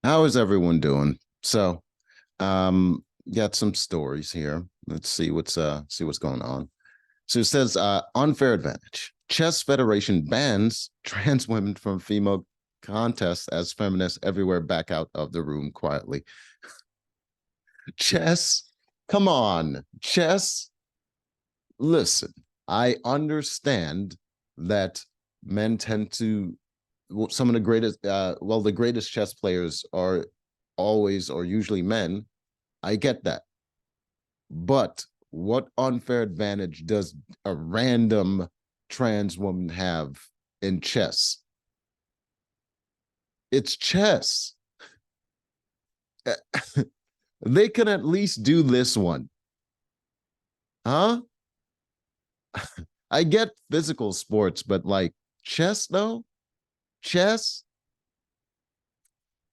How is everyone doing? So, got some stories here. Let's see what's going on. So it says unfair advantage. Chess Federation bans trans women from female contests as feminists everywhere back out of the room quietly. Chess, come on, chess. Listen, I understand that men tend to some of the greatest the greatest chess players are always or usually men. I get that. But what unfair advantage does a random trans woman have in chess? It's chess. They can at least do this one. Huh? I get physical sports, but like chess though? Chess?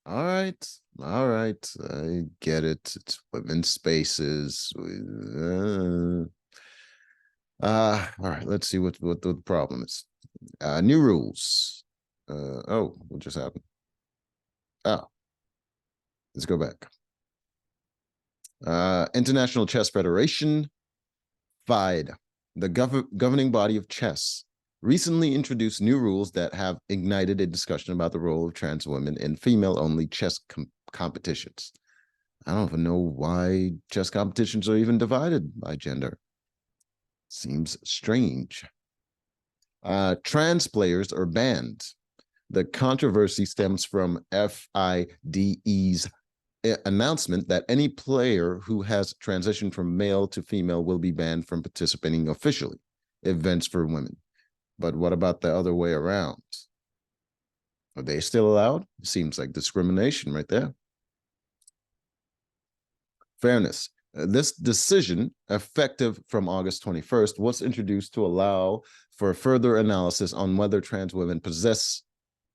All right. All right. I get it. It's women's spaces. All right. Let's see what the problem is. New rules. Oh, what just happened? Oh, let's go back. International Chess Federation, FIDE, the governing body of chess, recently introduced new rules that have ignited a discussion about the role of trans women in female-only chess competitions. I don't even know why chess competitions are even divided by gender. Seems strange. Trans players are banned. The controversy stems from FIDE's announcement that any player who has transitioned from male to female will be banned from participating officially events for women. But what about the other way around? Are they still allowed? Seems like discrimination right there. Fairness. This decision, effective from August 21st, was introduced to allow for further analysis on whether trans women possess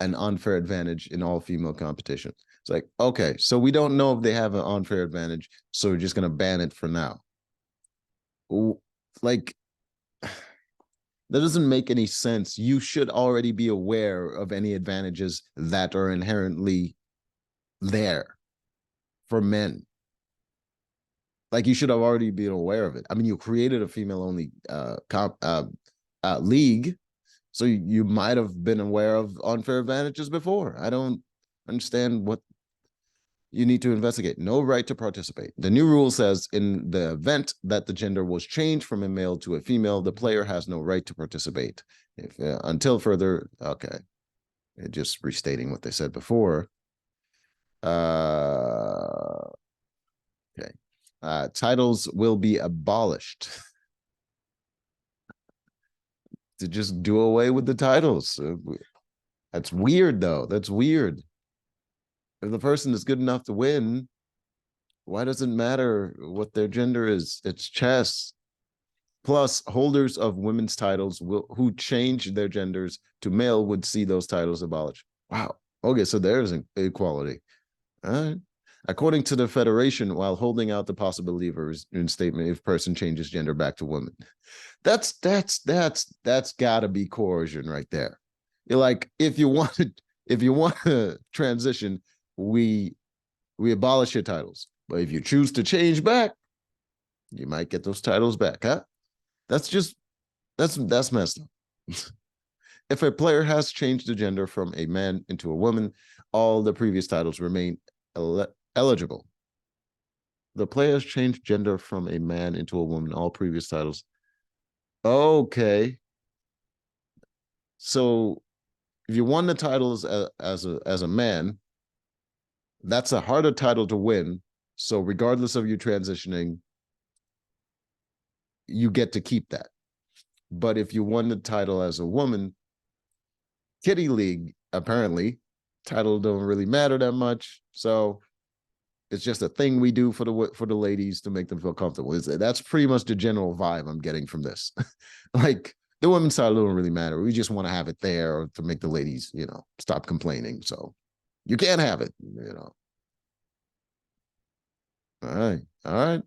an unfair advantage in all female competition. It's like, okay, so we don't know if they have an unfair advantage, so we're just going to ban it for now. Like, that doesn't make any sense. You should already be aware of any advantages that are inherently there for men. Like, you should have already been aware of it. I mean, you created a female-only league, so you might have been aware of unfair advantages before. I don't understand what you need to investigate. No right to participate. The new rule says in the event that the gender was changed from a male to a female, the player has no right to participate. If until further, okay. Just restating what they said before. Okay. Titles will be abolished. To just do away with the titles. That's weird, though. That's weird. If the person is good enough to win, why does it matter what their gender is? It's chess. Plus, holders of women's titles who change their genders to male would see those titles abolished. Wow. Okay, so there's an equality. All right. According to the Federation, while holding out the possibility of a reinstatement if person changes gender back to woman. That's gotta be coercion right there. You're like, if you want to transition, we abolish your titles. But if you choose to change back, you might get those titles back, huh? That's messed up. If a player has changed the gender from a man into a woman, all the previous titles remain eligible. The player has changed gender from a man into a woman, all previous titles. Okay. So if you won the titles as a man, that's a harder title to win. So regardless of you transitioning, you get to keep that. But if you won the title as a woman, Kitty League, apparently, title don't really matter that much. So it's just a thing we do for the ladies to make them feel comfortable. That's pretty much the general vibe I'm getting from this. Like, the women's title don't really matter. We just want to have it there to make the ladies, stop complaining. So you can't have it, All right. All right.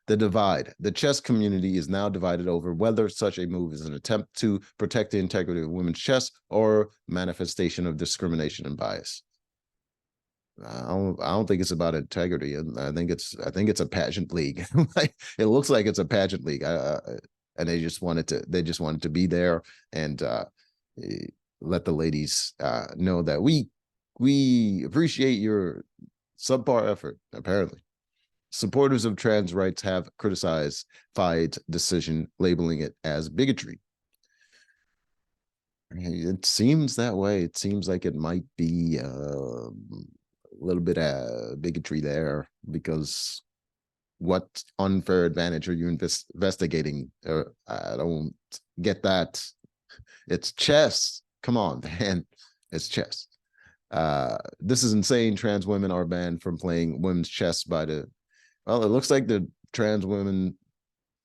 The divide. The chess community is now divided over whether such a move is an attempt to protect the integrity of women's chess or manifestation of discrimination and bias. I don't think it's about integrity. I think it's a pageant league. Like, it looks like it's a pageant league. And they just wanted to be there and eh, let the ladies know that we appreciate your subpar effort. Apparently, supporters of trans rights have criticized FIDE's decision, labeling it as bigotry. It seems that way. It seems like it might be a little bit of bigotry there, because what unfair advantage are you investigating? I don't get that. It's chess. Come on, man. It's chess. This is insane. Trans women are banned from playing women's chess by the, well, it looks like the trans women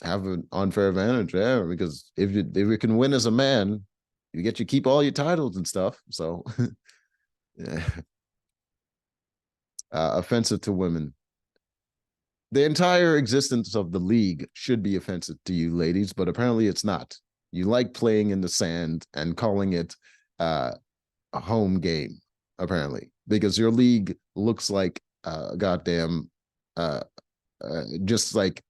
have an unfair advantage there, because if you can win as a man, you get to keep all your titles and stuff. So yeah. Offensive to women. The entire existence of the league should be offensive to you, ladies, but apparently it's not. You like playing in the sand and calling it a home game, apparently, because your league looks like goddamn uh, just like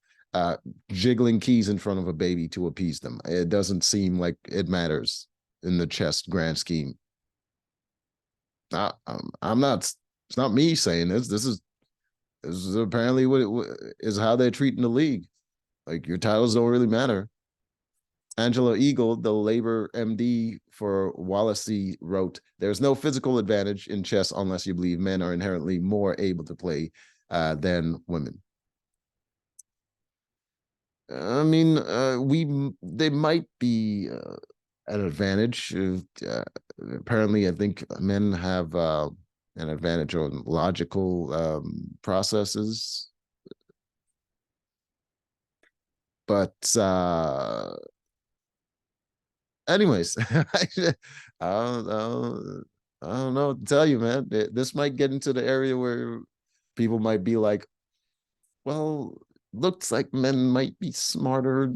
jiggling keys in front of a baby to appease them. It doesn't seem like it matters in the chess grand scheme. I'm not. It's not me saying this. This is apparently what is how they're treating the league. Like, your titles don't really matter. Angela Eagle, the Labor MD for Wallasey, wrote, "There's no physical advantage in chess unless you believe men are inherently more able to play than women." I mean, they might be an advantage. Apparently, I think men have an advantage on logical processes, but anyways, I don't know what to tell you, man. This might get into the area where people might be like, well, looks like men might be smarter.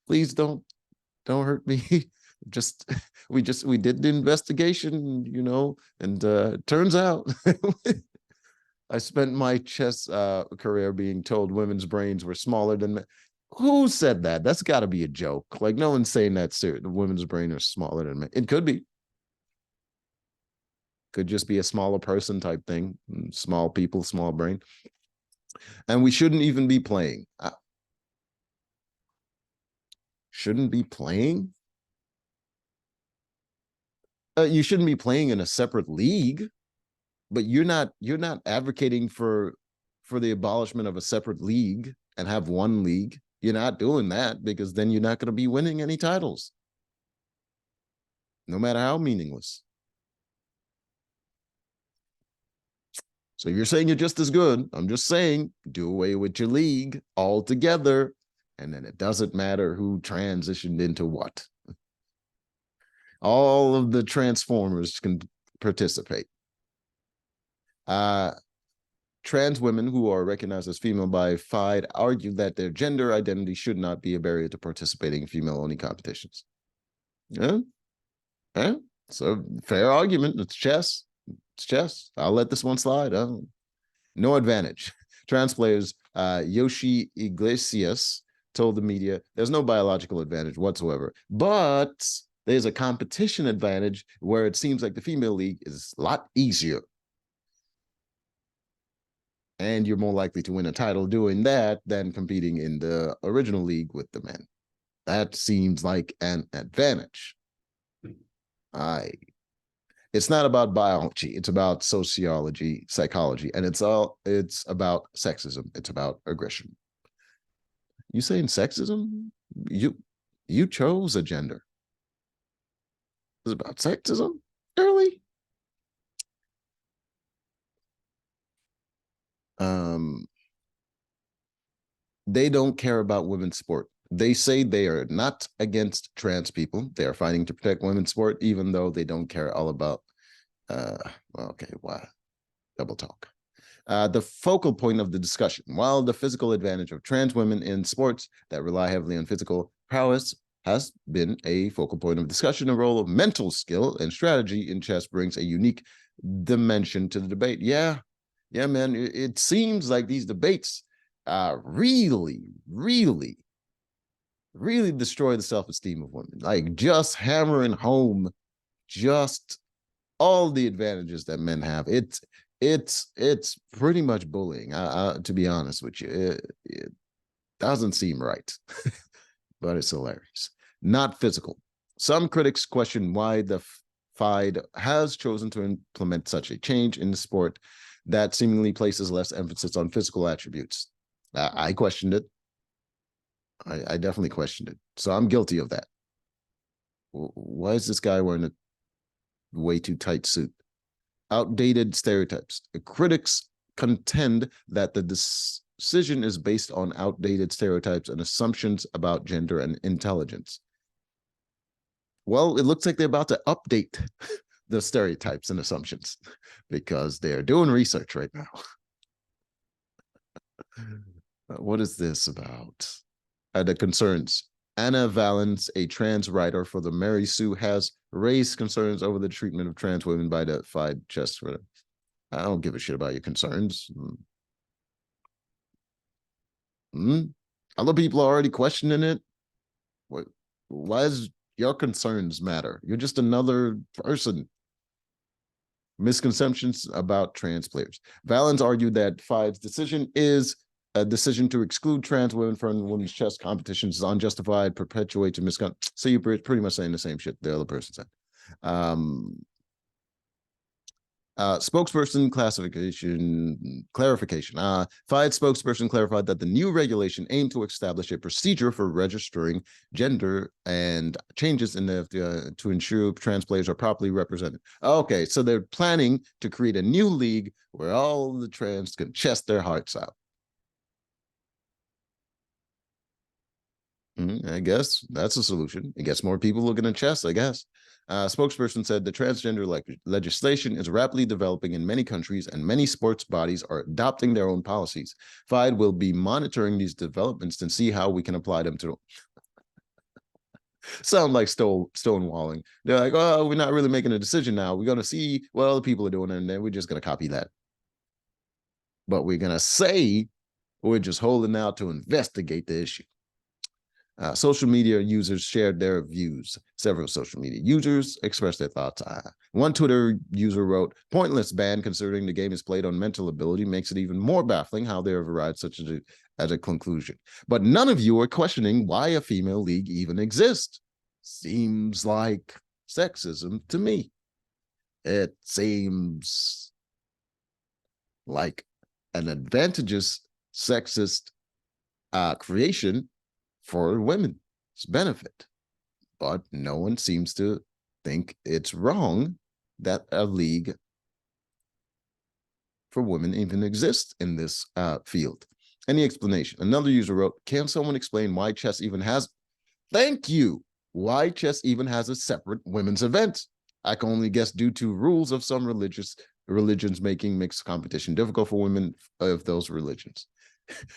Please don't hurt me. just we did the investigation, and turns out I spent my chess career being told women's brains were smaller than men. Who said that? That's got to be a joke. Like, no one's saying that serious. The women's brain are smaller than men. It could be. Could just be a smaller person type thing. Small people, small brain. And we shouldn't even be playing. Shouldn't be playing? You shouldn't be playing in a separate league, but you're not advocating for the abolishment of a separate league and have one league. You're not doing that, because then you're not going to be winning any titles, no matter how meaningless. So you're saying you're just as good. I'm just saying, do away with your league altogether, and then it doesn't matter who transitioned into what. All of the transformers can participate. Trans women who are recognized as female by FIDE argue that their gender identity should not be a barrier to participating in female-only competitions. Yeah, yeah. So, fair argument. It's chess. It's chess. I'll let this one slide. No advantage. Trans players Yoshi Iglesias told the media there's no biological advantage whatsoever, but there's a competition advantage where it seems like the female league is a lot easier, and you're more likely to win a title doing that than competing in the original league with the men. That seems like an advantage. It's not about biology, it's about sociology, psychology, and it's about sexism. It's about aggression. You saying sexism? You chose a gender. It's about sexism? Really? They don't care about women's sport. They say they are not against trans people. They are fighting to protect women's sport, even though they don't care all about well, okay, wow. Double talk. The focal point of the discussion, while the physical advantage of trans women in sports that rely heavily on physical prowess has been a focal point of discussion. The role of mental skill and strategy in chess brings a unique dimension to the debate. Yeah, man. It seems like these debates really, really, really destroy the self-esteem of women. Like just hammering home just all the advantages that men have. It's pretty much bullying. To be honest with you, it doesn't seem right, but it's hilarious. Not physical. Some critics question why the FIDE has chosen to implement such a change in the sport that seemingly places less emphasis on physical attributes. I questioned it. I definitely questioned it. So I'm guilty of that. Why is this guy wearing a way too tight suit? Outdated stereotypes. The critics contend that the decision is based on outdated stereotypes and assumptions about gender and intelligence. Well, it looks like they're about to update the stereotypes and assumptions because they're doing research right now. What is this about? The concerns. Anna Valens, a trans writer for the Mary Sue, has raised concerns over the treatment of trans women by the FIDE chess. I don't give a shit about your concerns. Other people are already questioning it. Why does your concerns matter? You're just another person. Misconceptions about trans players. Valens argued that FIDE's decision is a decision to exclude trans women from women's chess competitions is unjustified, perpetuates a misconception. So you're pretty much saying the same shit the other person said. Spokesperson clarification. FIDE spokesperson clarified that the new regulation aimed to establish a procedure for registering gender and changes in the to ensure trans players are properly represented. Okay, so they're planning to create a new league where all the trans can chest their hearts out. I guess that's a solution. It gets more people looking at chess, I guess. Spokesperson said the transgender legislation is rapidly developing in many countries and many sports bodies are adopting their own policies. FIDE will be monitoring these developments and see how we can apply them to sound like stonewalling. They're like, oh, we're not really making a decision now. We're going to see what other people are doing and then we're just going to copy that. But we're going to say we're just holding out to investigate the issue. Social media users shared their views. Several social media users expressed their thoughts. One Twitter user wrote, pointless ban considering the game is played on mental ability makes it even more baffling how they have arrived such as a conclusion. But none of you are questioning why a female league even exists. Seems like sexism to me. It seems like an advantageous sexist creation for women's benefit. But no one seems to think it's wrong that a league for women even exists in this field. Any explanation? Another user wrote, can someone explain why chess even has, thank you, why chess even has a separate women's event? I can only guess due to rules of some religions making mixed competition difficult for women of those religions.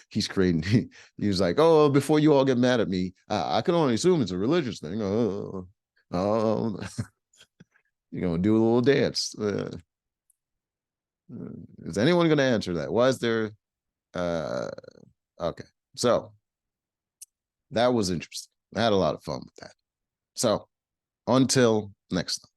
He's creating, he was like, oh, before you all get mad at me, I can only assume it's a religious thing. Oh, you're going to do a little dance. Is anyone going to answer that? Why is there, okay. So that was interesting. I had a lot of fun with that. So until next time.